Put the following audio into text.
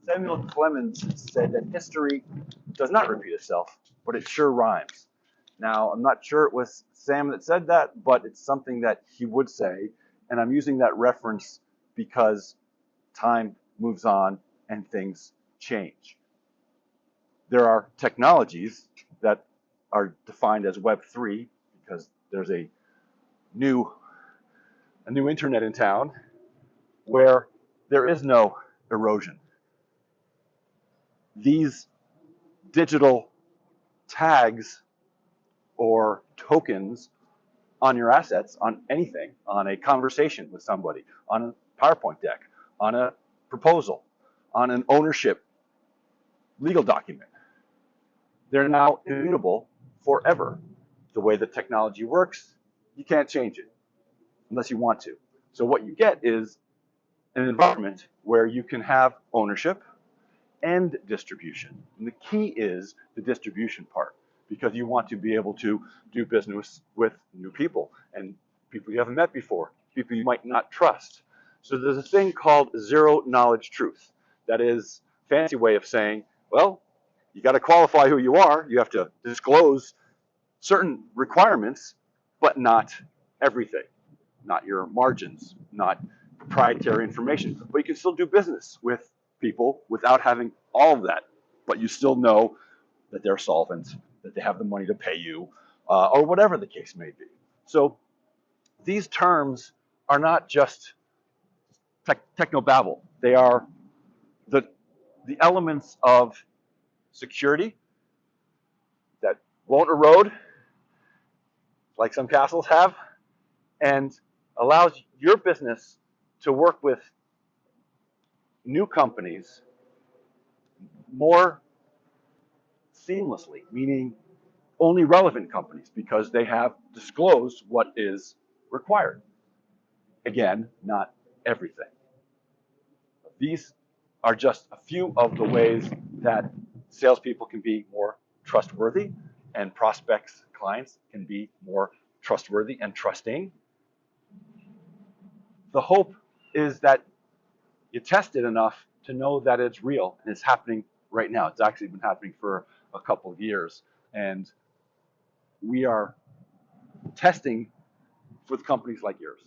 Samuel Clemens said that history does not repeat itself, but it sure rhymes. Now, I'm not sure it was Sam that said that, but it's something that he would say, and I'm using that reference because time moves on and things change. There are technologies that are defined as Web3 because there's a new internet in town where there is no erosion. These digital tags or tokens on your assets, on anything, on a conversation with somebody, on a PowerPoint deck, on a proposal, on an ownership legal document, they're now immutable forever. The way the technology works, you can't change it unless you want to. So what you get is an environment where you can have ownership and distribution. And the key is the distribution part, because you want to be able to do business with new people and people you haven't met before, people you might not trust. So there's a thing called zero knowledge truth. That is a fancy way of saying, well, you got to qualify who you are. You have to disclose certain requirements, but not everything, not your margins, not proprietary information. But you can still do business with people without having all of that. But you still know that they're solvent, that they have the money to pay you, or whatever the case may be. So these terms are not just technobabble. They are the elements of security that won't erode, like some castles have, and allows your business to work with new companies more seamlessly, meaning only relevant companies because they have disclosed what is required. Again, not everything. These are just a few of the ways that salespeople can be more trustworthy and prospects, clients can be more trustworthy and trusting. The hope is that you test it enough to know that it's real and it's happening right now. It's actually been happening for a couple of years, and we are testing with companies like yours.